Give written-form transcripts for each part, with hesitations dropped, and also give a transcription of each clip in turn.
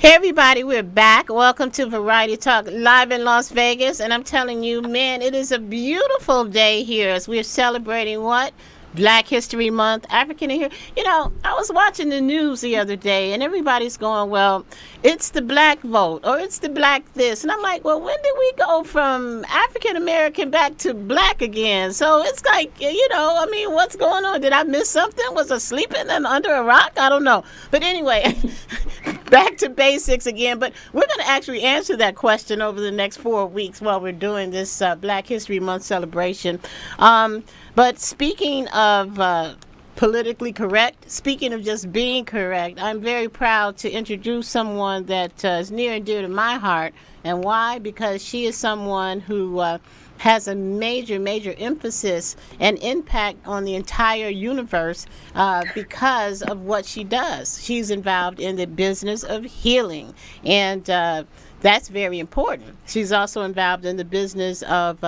Hey everybody, we're back. Welcome to Variety Talk live in Las Vegas. And I'm telling you, man, it is a beautiful day here as we're celebrating what? Black History Month, African here. You know, I was watching the news the other day and everybody's going, well, it's the black vote or it's the black this. And I'm like, well, when did we go from African American back to black again? So it's like, I mean, what's going on? Did I miss something? Was I sleeping under a rock? I don't know. But anyway, back to basics again. But we're going to actually answer that question over the next 4 weeks while we're doing this Black History Month celebration. But speaking of politically correct, speaking of just being correct, I'm very proud to introduce someone that is near and dear to my heart. And why? Because she is someone who has a major emphasis and impact on the entire universe because of what she does. She's involved in the business of healing, and that's very important. She's also involved in the business of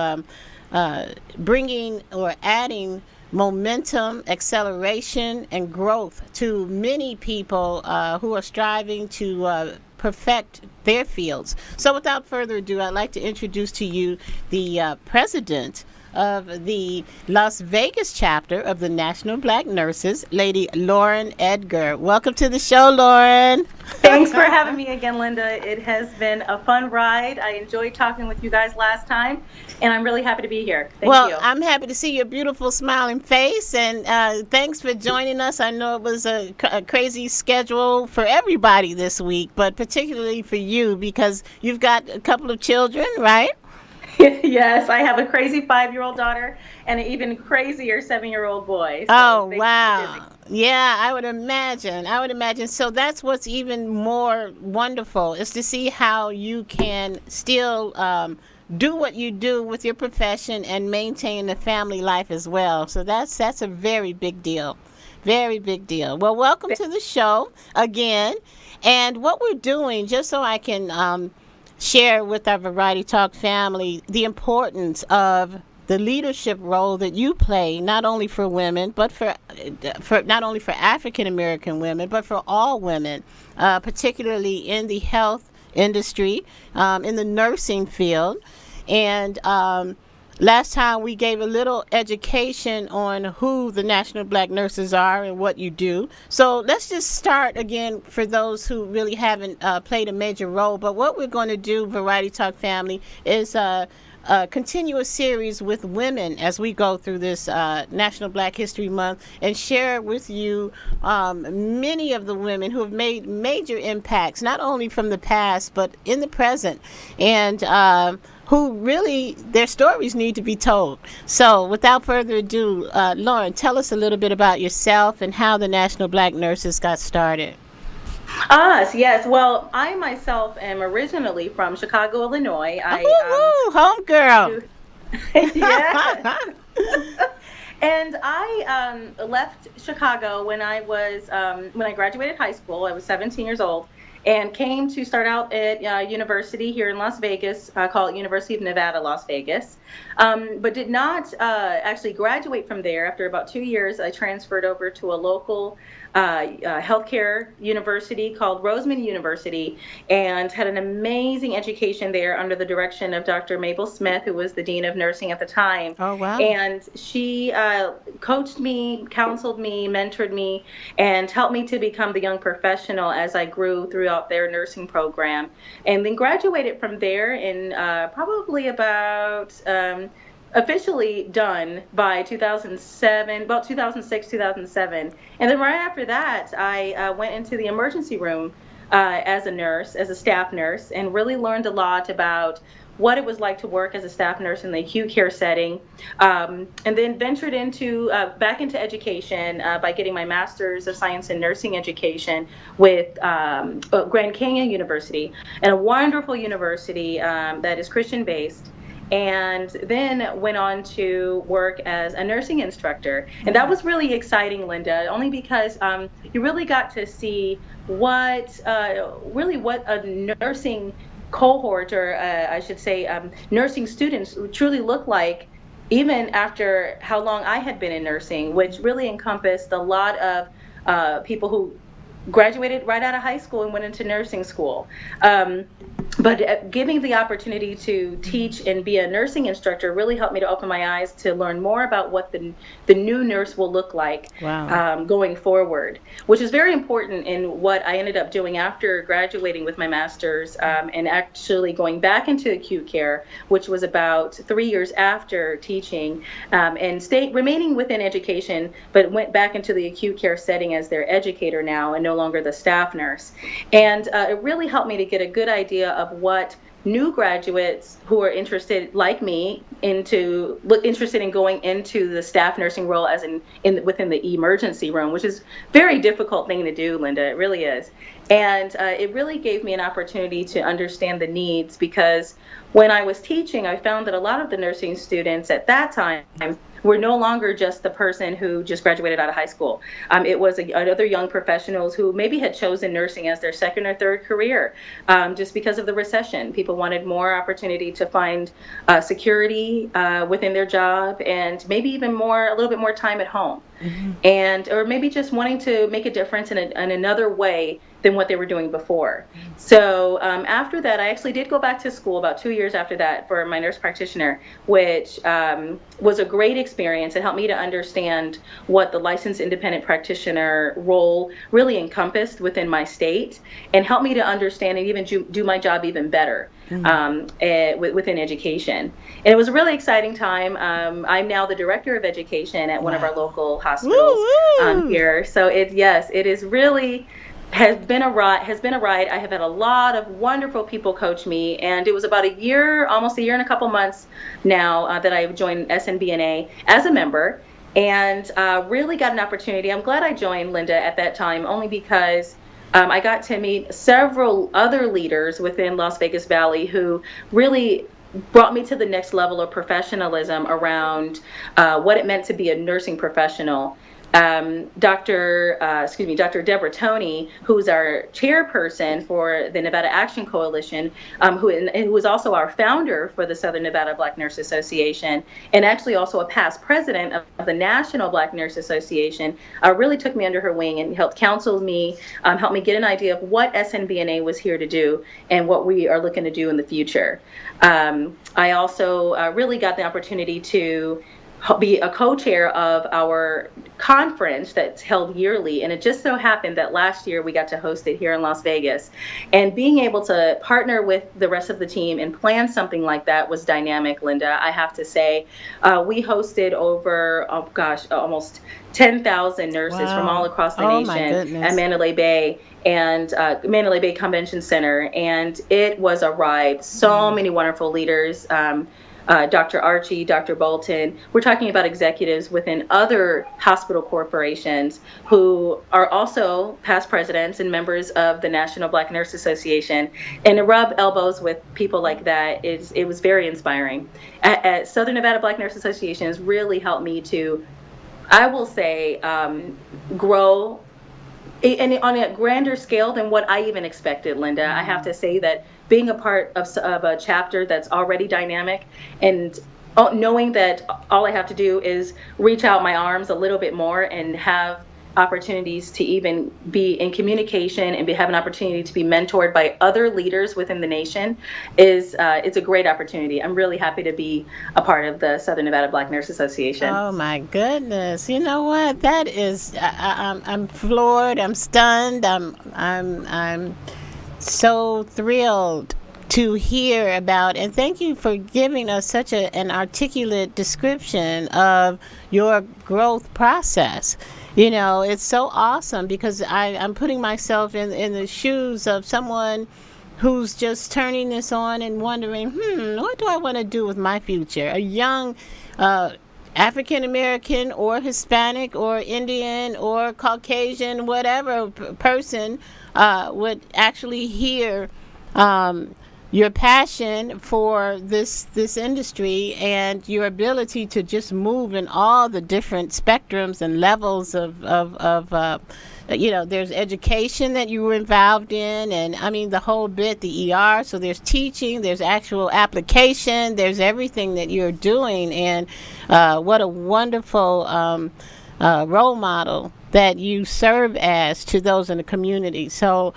bringing or adding momentum, acceleration, and growth to many people who are striving to perfect their fields. So without further ado, I'd like to introduce to you the president of the Las Vegas chapter of the National Black Nurses, Lady Lauren Edgar. Welcome to the show, Lauren. Thanks for having me again, Linda. It has been a fun ride. I enjoyed talking with you guys last time, and I'm really happy to be here. Thank you. I'm happy to see your beautiful smiling face, and thanks for joining us. I know it was a crazy schedule for everybody this week, but particularly for you because you've got a couple of children, right? Yes, I have a crazy 5-year-old daughter and an even crazier 7-year-old boy. So oh, wow. Yeah, I would imagine. So that's what's even more wonderful is to see how you can still do what you do with your profession and maintain the family life as well. So that's a very big deal. Very big deal. Well, welcome to the show again. And what we're doing, just so I can share with our Variety Talk family the importance of the leadership role that you play, not only for women, but for not only for African American women, but for all women, particularly in the health industry, in the nursing field. And last time we gave a little education on who the National Black Nurses are and what you do. So let's just start again for those who really haven't played a major role. But what we're going to do, Variety Talk family, is continue a series with women as we go through this National Black History Month and share with you many of the women who have made major impacts, not only from the past, but in the present. And who really, their stories need to be told. So without further ado, Lauren, tell us a little bit about yourself and how the National Black Nurses got started. Yes. Well, I myself am originally from Chicago, Illinois. Home girl. Yeah. And I left Chicago when I graduated high school. I was 17 years old. And came to start out at university here in Las Vegas, called University of Nevada, Las Vegas, but did not actually graduate from there. After about 2 years, I transferred over to a local healthcare university called Roseman University and had an amazing education there under the direction of Dr. Mabel Smith, who was the dean of nursing at the time. Oh, wow. And she coached me, counseled me, mentored me, and helped me to become the young professional as I grew throughout their nursing program. And then graduated from there in probably about officially done by 2007, about 2006, 2007. And then right after that, I went into the emergency room as a nurse, as a staff nurse, and really learned a lot about what it was like to work as a staff nurse in the acute care setting, and then ventured back into education by getting my Master's of Science in Nursing Education with Grand Canyon University, and a wonderful university that is Christian-based. And then went on to work as a nursing instructor. And that was really exciting, Linda, only because you really got to see what a nursing cohort, or I should say nursing students, truly look like, even after how long I had been in nursing, which really encompassed a lot of people who graduated right out of high school and went into nursing school. But giving the opportunity to teach and be a nursing instructor really helped me to open my eyes to learn more about what the new nurse will look like. Wow. Going forward, which is very important in what I ended up doing after graduating with my master's, and actually going back into acute care, which was about 3 years after teaching, and remaining within education, but went back into the acute care setting as their educator now and no longer the staff nurse. And it really helped me to get a good idea of what new graduates who are interested, like me, interested in going into the staff nursing role as within the emergency room, which is a very difficult thing to do, Linda. It really is. And it really gave me an opportunity to understand the needs, because when I was teaching, I found that a lot of the nursing students at that time were no longer just the person who just graduated out of high school. It was other young professionals who maybe had chosen nursing as their second or third career, just because of the recession. People wanted more opportunity to find security within their job, and maybe even a little bit more time at home. Mm-hmm. Or maybe just wanting to make a difference in another way than what they were doing before. So after that, I actually did go back to school about 2 years after that for my nurse practitioner, which was a great experience. It helped me to understand what the licensed independent practitioner role really encompassed within my state, and helped me to understand and even do my job even better. Within education. And it was a really exciting time. I'm now the director of education at one of our local hospitals here. So it is really has been a ride. I have had a lot of wonderful people coach me, and it was about almost a year and a couple months now that I've joined SNBNA as a member, and really got an opportunity. I'm glad I joined, Linda, at that time, only because I got to meet several other leaders within Las Vegas Valley who really brought me to the next level of professionalism around what it meant to be a nursing professional. Dr. Deborah Toney, who's our chairperson for the Nevada Action Coalition, who is also our founder for the Southern Nevada Black Nurse Association, and actually also a past president of the National Black Nurse Association, really took me under her wing and helped counsel me, helped me get an idea of what SNBNA was here to do and what we are looking to do in the future. I also really got the opportunity to be a co-chair of our conference that's held yearly, and it just so happened that last year we got to host it here in Las Vegas, and being able to partner with the rest of the team and plan something like that was dynamic, Linda. I have to say, we hosted over almost 10,000 nurses from all across the nation at Mandalay Bay and Mandalay Bay Convention Center, and it was a ride. So many wonderful leaders. Dr. Archie, Dr. Bolton. We're talking about executives within other hospital corporations who are also past presidents and members of the National Black Nurse Association. And to rub elbows with people like that, it was very inspiring. At Southern Nevada Black Nurse Association has really helped me to, I will say, grow and on a grander scale than what I even expected, Linda. I have to say that being a part of a chapter that's already dynamic, and knowing that all I have to do is reach out my arms a little bit more and have opportunities to even be in communication and have an opportunity to be mentored by other leaders within the nation it's a great opportunity. I'm really happy to be a part of the Southern Nevada Black Nurse Association. Oh my goodness! You know what? That is, I'm floored. I'm stunned. I'm so thrilled to hear about, and thank you for giving us such an articulate description of your growth process. You know, it's so awesome, because I'm putting myself in the shoes of someone who's just turning this on and wondering, what do I want to do with my future? A young African American or Hispanic or Indian or Caucasian, whatever person would actually hear your passion for this industry and your ability to just move in all the different spectrums and levels of there's education that you were involved in, and I mean the whole bit, the ER. So there's teaching, there's actual application, there's everything that you're doing, and what a wonderful role model that you serve as to those in the community. So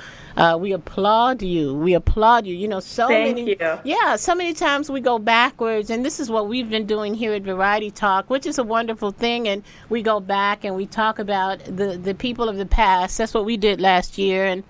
we applaud you. We applaud you. You know, Thank you. so many times we go backwards, and this is what we've been doing here at Variety Talk, which is a wonderful thing. And we go back and we talk about the people of the past. That's what we did last year, and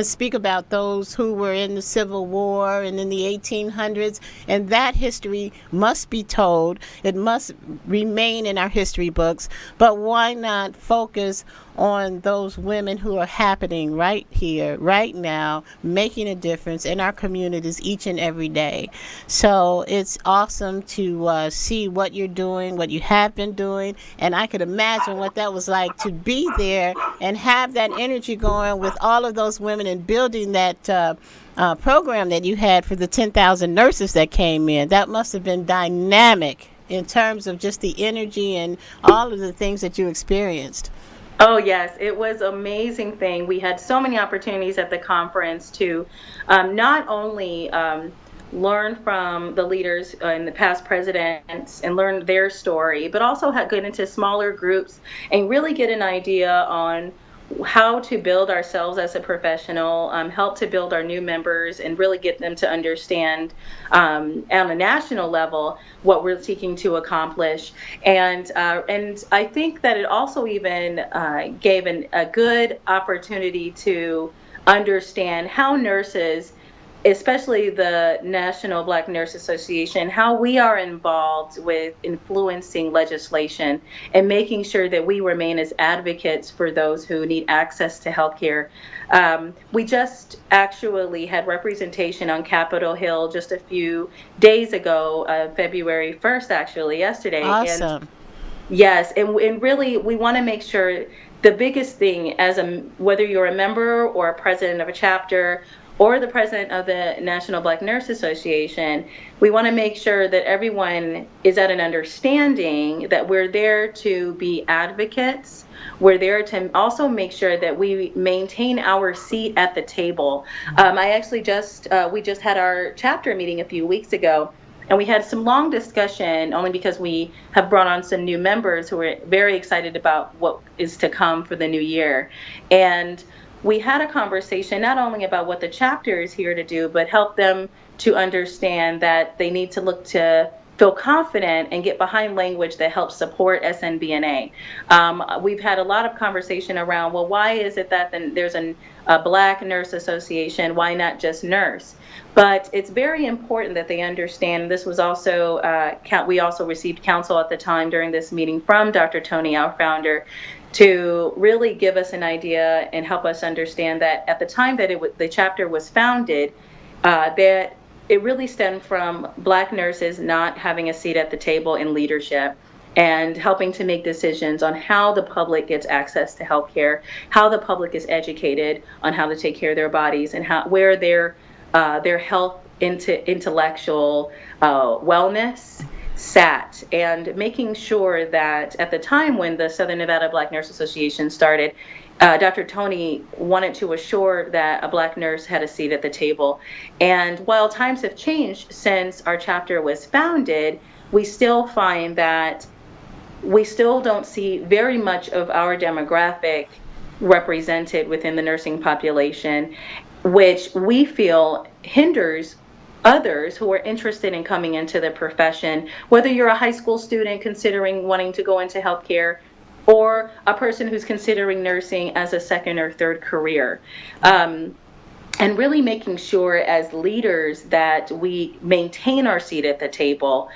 speak about those who were in the Civil War and in the 1800s. And that history must be told. It must remain in our history books. But why not focus on those women who are happening right here, right now, making a difference in our communities each and every day? So it's awesome to see what you're doing, what you have been doing, and I could imagine what that was like to be there and have that energy going with all of those women and building that program that you had for the 10,000 nurses that came in. That must have been dynamic in terms of just the energy and all of the things that you experienced. Oh, yes, it was an amazing thing. We had so many opportunities at the conference to not only learn from the leaders and the past presidents and learn their story, but also get into smaller groups and really get an idea on how to build ourselves as a professional, help to build our new members and really get them to understand on a national level what we're seeking to accomplish. And I think that it also even gave a good opportunity to understand how nurses, especially the National Black Nurse Association, how we are involved with influencing legislation and making sure that we remain as advocates for those who need access to healthcare. We just actually had representation on Capitol Hill just a few days ago, February 1st, actually, yesterday. Awesome. And yes, and really we want to make sure the biggest thing, whether you're a member or a president of a chapter or the president of the National Black Nurse Association, we want to make sure that everyone is at an understanding that we're there to be advocates. We're there to also make sure that we maintain our seat at the table. We just had our chapter meeting a few weeks ago, and we had some long discussion only because we have brought on some new members who are very excited about what is to come for the new year. And we had a conversation not only about what the chapter is here to do, but help them to understand that they need to look to feel confident and get behind language that helps support SNBNA. We've had a lot of conversation around, well, why is it that there's a Black Nurse Association? Why not just nurse? But it's very important that they understand. This was also, we also received counsel at the time during this meeting from Dr. Tony, our founder, to really give us an idea and help us understand that at the time that the chapter was founded, that it really stemmed from Black nurses not having a seat at the table in leadership and helping to make decisions on how the public gets access to healthcare, how the public is educated on how to take care of their bodies, and where their health intellectual wellness sat, and making sure that at the time when the Southern Nevada Black Nurse Association started, Dr. Tony wanted to assure that a Black nurse had a seat at the table. And while times have changed since our chapter was founded, we still find that we still don't see very much of our demographic represented within the nursing population, which we feel hinders others who are interested in coming into the profession, whether you're a high school student considering wanting to go into healthcare or a person who's considering nursing as a second or third career. And really making sure as leaders that we maintain our seat at the table,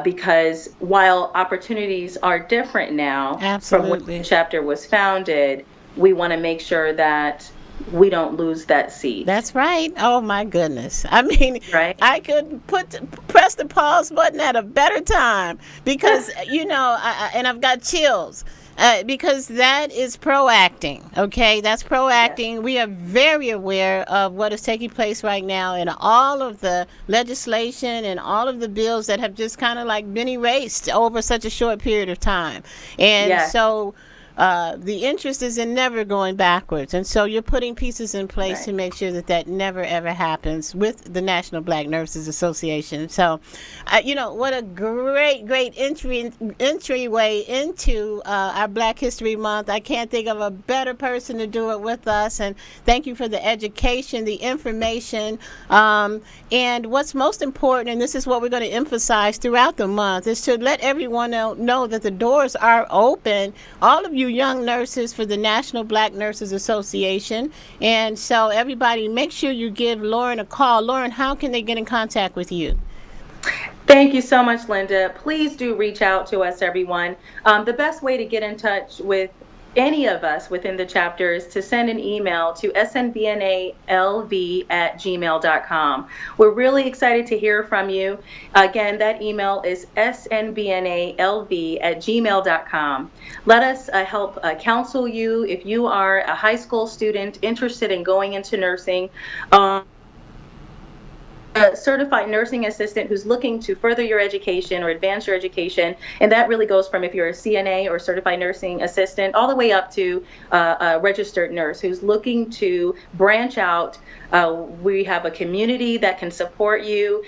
because while opportunities are different now, Absolutely, from when the chapter was founded, we want to make sure that we don't lose that seat. That's right. Oh my goodness. I mean, right? I could press the pause button at a better time because, and I've got chills. Because that is proacting, okay? That's proacting. Yes. We are very aware of what is taking place right now in all of the legislation and all of the bills that have just kind of like been erased over such a short period of time. And yes. So the interest is in never going backwards. And so you're putting pieces in place Right. to make sure that that never, ever happens with the National Black Nurses Association. So, what a great entryway into our Black History Month. I can't think of a better person to do it with us. And thank you for the education, the information. And what's most important, and this is what we're going to emphasize throughout the month, is to let everyone know that the doors are open. All of you young nurses for the National Black Nurses Association. And so everybody, make sure you give Lauren a call. Lauren, how can they get in contact with you? Thank you so much, Linda. Please do reach out to us, everyone. The best way to get in touch with any of us within the chapter is to send an email to snbnalv@gmail.com. We're really excited to hear from you. Again, that email is snbnalv@gmail.com. Let us help counsel you if you are a high school student interested in going into nursing. A certified nursing assistant who's looking to further your education or advance your education, and that really goes from if you're a CNA or certified nursing assistant all the way up to a registered nurse who's looking to branch out. We have a community that can support you.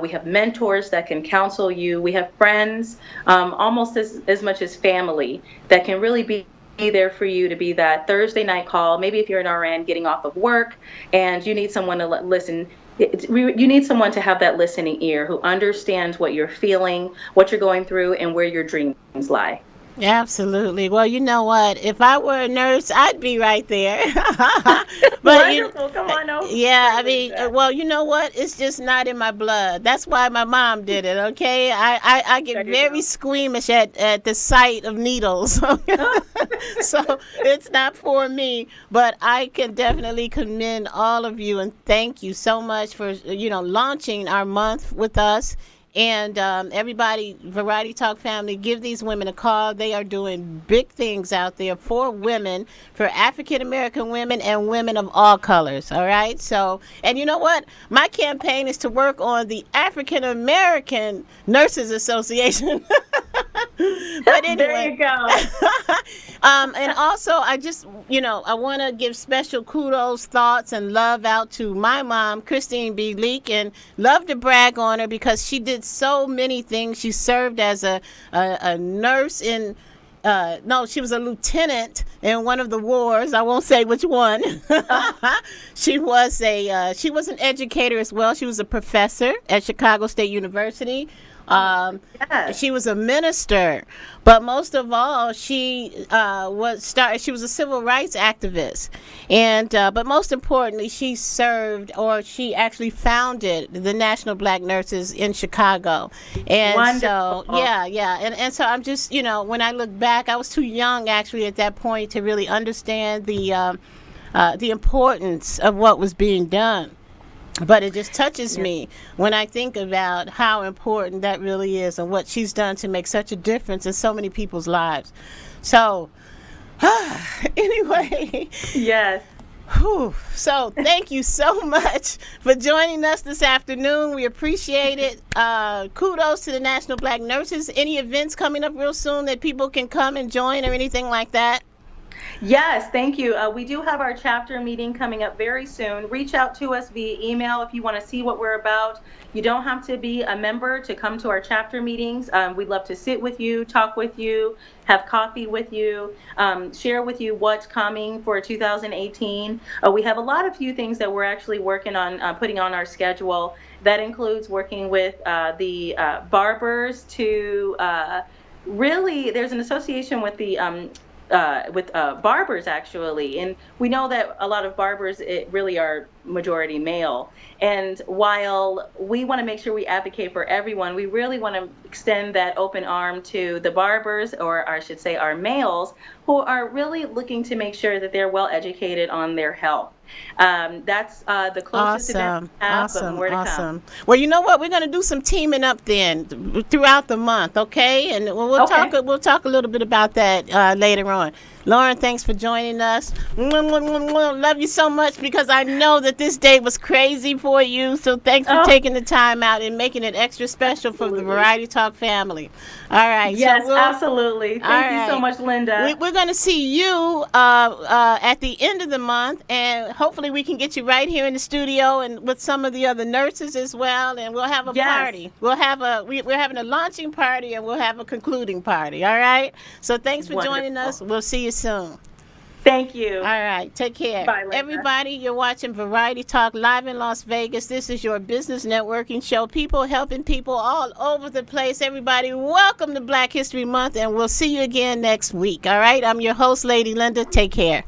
We have mentors that can counsel you. We have friends, almost as much as family, that can really be there for you to be that Thursday night call. Maybe if you're an RN getting off of work and you need someone to listen. You need someone to have that listening ear who understands what you're feeling, what you're going through, and where your dreams lie. Absolutely. Well, you know what? If I were a nurse, I'd be right there. Wonderful. Come on over. Yeah, I mean, well, you know what? It's just not in my blood. That's why my mom did it, okay? I get very squeamish at the sight of needles. So it's not for me, but I can definitely commend all of you and thank you so much for, launching our month with us. And everybody, Variety Talk family, give these women a call. They are doing big things out there for women, for African American women and women of all colors. All right. So, and you know what? My campaign is to work on the African American Nurses Association. But anyway. There you go. And also, I just, I want to give special kudos, thoughts, and love out to my mom, Christine B. Leak, and love to brag on her because she did so many things. She served as a nurse in, she was a lieutenant in one of the wars. I won't say which one. She was an educator as well. She was a professor at Chicago State University. Yes. She was a minister, but most of all, she was a civil rights activist, and but most importantly, she actually founded the National Black Nurses in Chicago, and Wonderful. so and so I'm just when I look back, I was too young actually at that point to really understand the importance of what was being done. But it just touches me when I think about how important that really is and what she's done to make such a difference in so many people's lives. So, anyway. Yes. So, thank you so much for joining us this afternoon. We appreciate it. Kudos to the National Black Nurses. Any events coming up real soon that people can come and join or anything like that? Yes, thank you. We do have our chapter meeting coming up very soon. Reach out to us via email if you want to see what we're about. You don't have to be a member to come to our chapter meetings. We'd love to sit with you, talk with you, have coffee with you, share with you what's coming for 2018. We have a few things that we're actually working on putting on our schedule. That includes working with the barbers to really, there's an association with the barbers actually, and we know that a lot of barbers really are majority male, and while we want to make sure we advocate for everyone, we really want to extend that open arm to the barbers, or I should say our males, who are really looking to make sure that they're well educated on their health. That's the closest event I have, but more to come. Awesome. Well, you know what? We're going to do some teaming up then throughout the month, okay? And we'll talk a little bit about that later on. Lauren, thanks for joining us. Love you so much, because I know that this day was crazy for you. So thanks for taking the time out and making it extra special for the Variety Talk family. All right. Yes, absolutely. Thank you so much, Linda. We're going to see you at the end of the month, and hopefully we can get you right here in the studio and with some of the other nurses as well, and we'll have a party. We're having a launching party, and we'll have a concluding party. All right. So thanks for joining us. We'll see you soon. Thank you. All right. Take care. Bye, Linda. Everybody, you're watching Variety Talk live in Las Vegas. This is your business networking show. People helping people all over the place. Everybody, welcome to Black History Month, and we'll see you again next week. All right. I'm your host, Lady Linda. Take care.